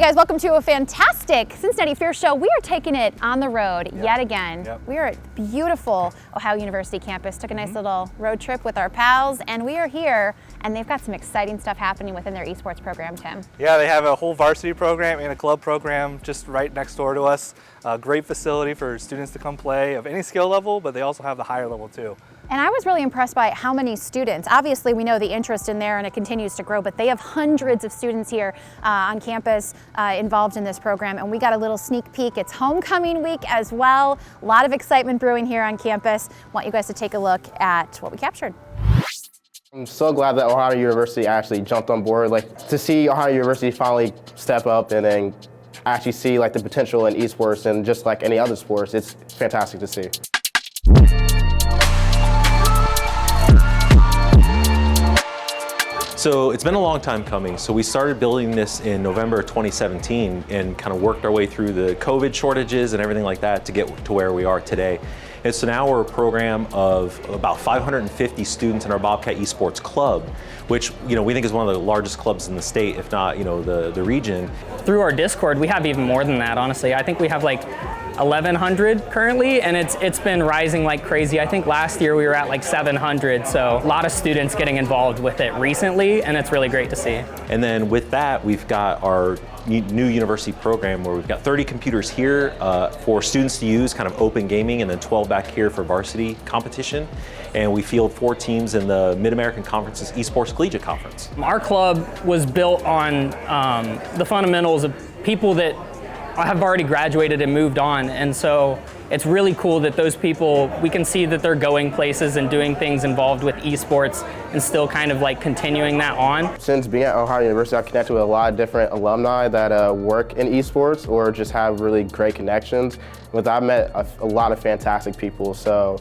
guys, welcome to a fantastic Cincinnati FEAR show. We are taking it on the road yet again. We are at beautiful Ohio University campus. Took a nice little road trip with our pals, and we are here, and they've got some exciting stuff happening within their esports program, Tim. Yeah, they have a whole varsity program and a club program just right next door to us. A great facility for students to come play of any skill level, but they also have the higher level too. And I was really impressed by how many students. Obviously, we know the interest in there and it continues to grow, but they have hundreds of students here on campus involved in this program, and we got a little sneak peek. It's homecoming week as well. A lot of excitement brewing here on campus. Want you guys to take a look at what we captured. I'm so glad that Ohio University actually jumped on board. Like, to see Ohio University finally step up and then actually see like the potential in esports and just like any other sports, it's fantastic to see. So it's been a long time coming. So we started building this in November 2017 and kind of worked our way through the COVID shortages and everything like that to get to where we are today. And so now we're a program of about 550 students in our Bobcat Esports Club, which we think is one of the largest clubs in the state, if not the region. Through our Discord, we have even more than that, honestly. I think we have like 1,100 currently, and it's been rising like crazy. I think last year we were at like 700, so a lot of students getting involved with it recently, and it's really great to see. And then with that, we've got our new university program where we've got 30 computers here for students to use, kind of open gaming, and then 12 back here for varsity competition. And we field 4 teams in the Mid-American Conference's Esports Collegiate Conference. Our club was built on the fundamentals of people that have already graduated and moved on, and so it's really cool that those people, we can see that they're going places and doing things involved with esports and still kind of like continuing that on. Since being at Ohio University, I've connected with a lot of different alumni that work in esports or just have really great connections. I've met a lot of fantastic people, so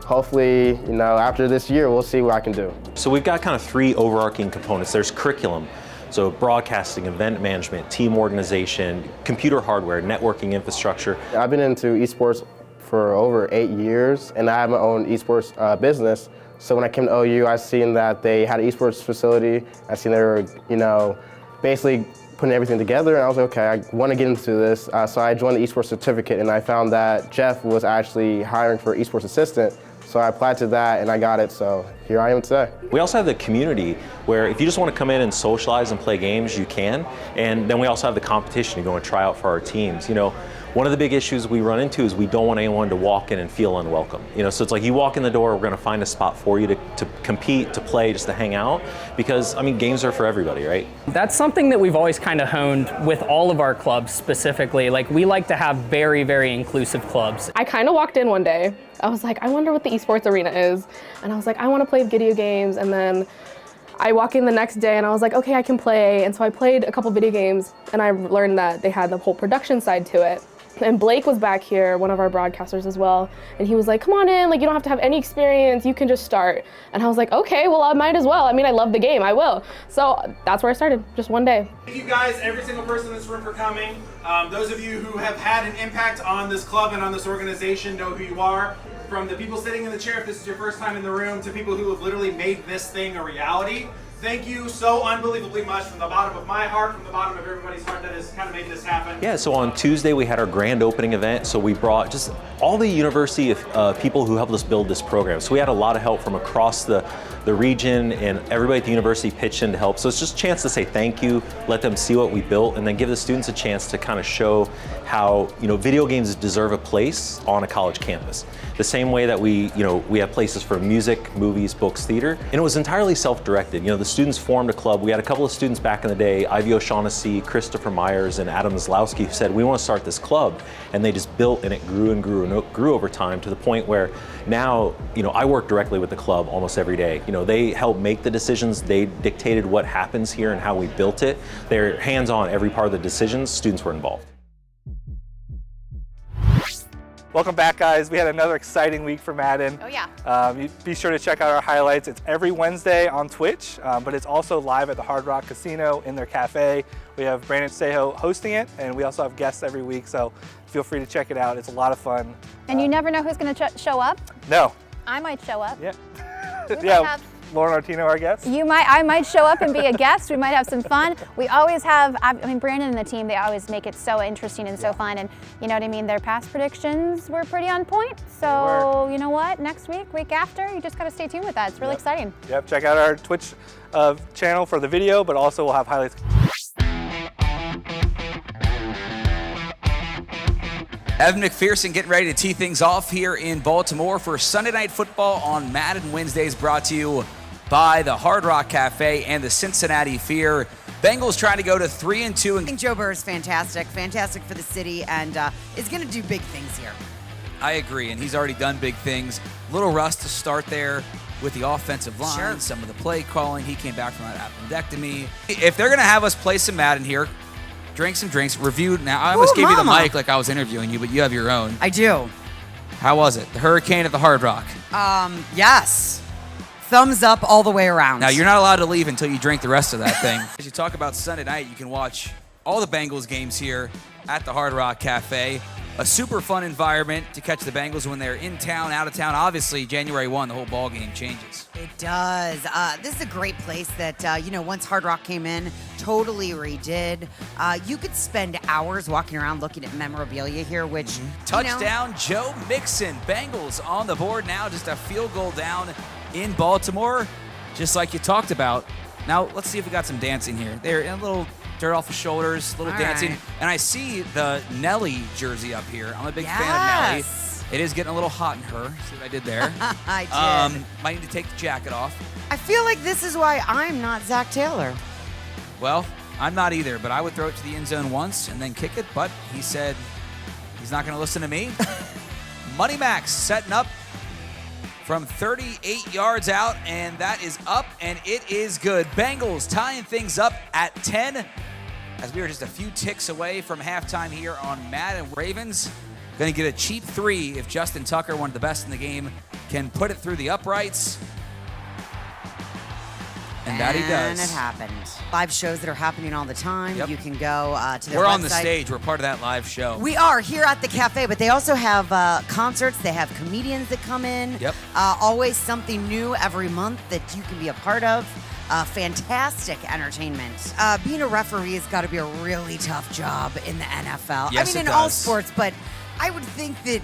hopefully, after this year, we'll see what I can do. So we've got kind of 3 overarching components. There's curriculum. So broadcasting, event management, team organization, computer hardware, networking infrastructure. I've been into esports for over 8 years, and I have my own esports business. So when I came to OU, I seen that they had an esports facility. I seen they were, basically putting everything together, and I was like, okay, I want to get into this. So I joined the esports certificate, and I found that Jeff was actually hiring for an esports assistant. So I applied to that and I got it, so here I am today. We also have the community where if you just want to come in and socialize and play games, you can. And then we also have the competition. You go and try out for our teams. One of the big issues we run into is we don't want anyone to walk in and feel unwelcome. So it's like you walk in the door, we're going to find a spot for you to compete, to play, just to hang out. Because, games are for everybody, right? That's something that we've always kind of honed with all of our clubs specifically. Like, we like to have very, very inclusive clubs. I kind of walked in one day. I was like, I wonder what the esports arena is. And I was like, I want to play video games. And then I walk in the next day and I was like, okay, I can play. And so I played a couple video games and I learned that they had the whole production side to it. And Blake was back here, one of our broadcasters as well, and he was like, come on in, like you don't have to have any experience, you can just start. And I was like, okay, well I might as well. I love the game, I will. So that's where I started, just one day. Thank you guys, every single person in this room for coming. Those of you who have had an impact on this club and on this organization know who you are. From the people sitting in the chair, if this is your first time in the room, to people who have literally made this thing a reality. Thank you so unbelievably much from the bottom of my heart, from the bottom of everybody's heart that has kind of made this happen. Yeah, so on Tuesday we had our grand opening event. So we brought just all the university people who helped us build this program. So we had a lot of help from across the region, and everybody at the university pitched in to help. So it's just a chance to say thank you, let them see what we built, and then give the students a chance to kind of show how video games deserve a place on a college campus. The same way that we have places for music, movies, books, theater, and it was entirely self-directed. The students formed a club. We had a couple of students back in the day, Ivy O'Shaughnessy, Christopher Myers, and Adam Zlowski, who said, we want to start this club. And they just built, and it grew and grew and grew over time to the point where now, I work directly with the club almost every day. They help make the decisions. They dictated what happens here and how we built it. They're hands-on every part of the decisions. Students were involved. Welcome back, guys. We had another exciting week for Madden. Oh yeah. Be sure to check out our highlights. It's every Wednesday on Twitch, but it's also live at the Hard Rock Casino in their cafe. We have Brandon Saho hosting it, and we also have guests every week, so feel free to check it out. It's a lot of fun. And you never know who's going to show up? No. I might show up. Yeah. We might have Lauren Artino our guest? I might show up and be a guest. We might have some fun. We always have, I mean, Brandon and the team, they always make it so interesting and so fun. And you know what I mean? Their past predictions were pretty on point. So you know what? Next week after, you just got to stay tuned with that. It's really exciting. Yep, check out our Twitch channel for the video, but also we'll have highlights. Evan McPherson getting ready to tee things off here in Baltimore for Sunday Night Football on Madden Wednesdays, brought to you by the Hard Rock Cafe and the Cincinnati FEAR. Bengals trying to go to 3-2. I think Joe Burrow is fantastic for the city, and is going to do big things here. I agree, and he's already done big things. Little rust to start there with the offensive line, some of the play calling. He came back from that appendectomy. If they're going to have us play some Madden here, drink some drinks, review. Now, I almost gave you the mic like I was interviewing you, but you have your own. I do. How was it? The hurricane at the Hard Rock? Yes. Thumbs up all the way around. Now, you're not allowed to leave until you drink the rest of that thing. As you talk about Sunday night, you can watch all the Bengals games here at the Hard Rock Cafe. A super fun environment to catch the Bengals when they're in town, out of town. Obviously, January 1, the whole ball game changes. It does. This is a great place that, once Hard Rock came in, totally redid. You could spend hours walking around looking at memorabilia here, which, Touchdown, Joe Mixon. Bengals on the board now, just a field goal down in Baltimore, just like you talked about. Now, let's see if we got some dancing here. They're in a little dirt off the shoulders, a little dancing. Right. And I see the Nelly jersey up here. I'm a big fan of Nelly. It is getting a little hot in her. See what I did there? I did. Might need to take the jacket off. I feel like this is why I'm not Zach Taylor. Well, I'm not either, but I would throw it to the end zone once and then kick it, but he said he's not going to listen to me. Money Max setting up from 38 yards out, and that is up, and it is good. Bengals tying things up at 10 as we are just a few ticks away from halftime here on Madden. Ravens going to get a cheap 3 if Justin Tucker, one of the best in the game, can put it through the uprights. And that he does. And it happened. Live shows that are happening all the time. Yep. You can go to their website. We're on the stage. We're part of that live show. We are here at the cafe, but they also have concerts. They have comedians that come in. Yep. Always something new every month that you can be a part of. Fantastic entertainment. Being a referee has got to be a really tough job in the NFL. Yes, I mean, in all sports, but I would think that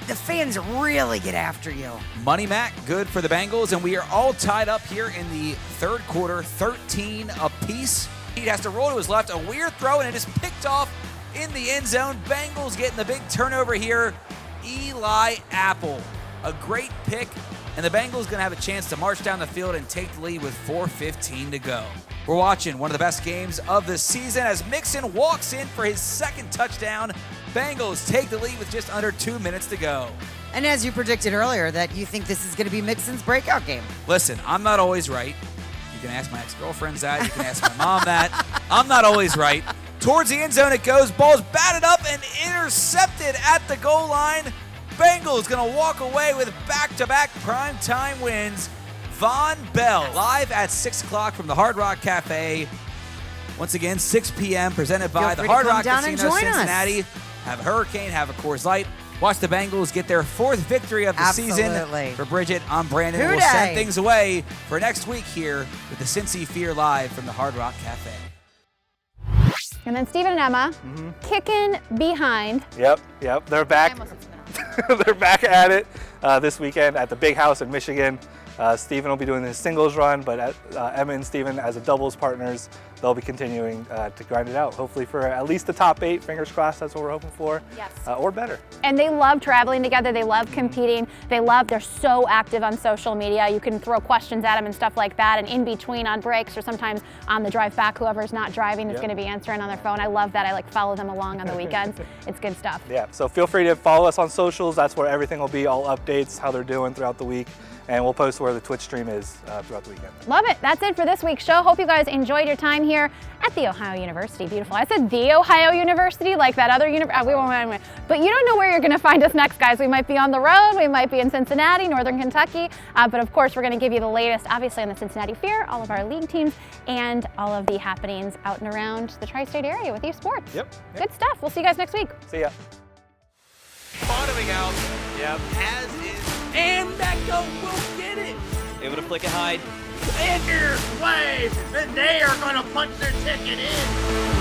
the fans really get after you. Money Mac, good for the Bengals, and we are all tied up here in the third quarter, 13 apiece. He has to roll to his left, a weird throw, and it is picked off in the end zone. Bengals getting the big turnover here. Eli Apple, a great pick, and the Bengals going to have a chance to march down the field and take the lead with 4:15 to go. We're watching one of the best games of the season as Mixon walks in for his second touchdown. Bengals take the lead with just under 2 minutes to go. And as you predicted earlier, that you think this is going to be Mixon's breakout game. Listen, I'm not always right. You can ask my ex-girlfriends that. You can ask my mom that. I'm not always right. Towards the end zone it goes. Ball's batted up and intercepted at the goal line. Bengals going to walk away with back-to-back primetime wins. Von Bell live at 6 o'clock from the Hard Rock Cafe. Once again, 6 p.m. presented by the Hard Rock Casino Cincinnati. Have a Hurricane, have a Coors Light. Watch the Bengals get their 4th victory of the season. For Bridget, I'm Brandon. We'll send things away for next week here with the Cincy FEAR live from the Hard Rock Cafe. And then Steven and Emma kicking behind. Yep. They're back. They're back at it this weekend at the Big House in Michigan. Steven will be doing his singles run, but Emma and Steven as a doubles partners, they'll be continuing to grind it out, hopefully for at least the top 8. Fingers crossed, that's what we're hoping for. Yes. Or better. And they love traveling together. They love competing. They're so active on social media. You can throw questions at them and stuff like that. And in between on breaks or sometimes on the drive back, whoever's not driving is going to be answering on their phone. I love that. I follow them along on the weekends. It's good stuff. Yeah, so feel free to follow us on socials. That's where everything will be, all updates, how they're doing throughout the week. And we'll post where the Twitch stream is throughout the weekend. Love it. That's it for this week's show. Hope you guys enjoyed your time here at the Ohio University. Beautiful. I said the Ohio University, like that other university. But you don't know where you're going to find us next, guys. We might be on the road. We might be in Cincinnati, Northern Kentucky. But of course, we're going to give you the latest, obviously, on the Cincinnati FEAR, all of our league teams, and all of the happenings out and around the tri-state area with Esports. Yep. Good stuff. We'll see you guys next week. See ya. Bottoming out. Yep. As is. And Becco will get it. able to flick it hide. And here's Wave, and they are going to punch their ticket in.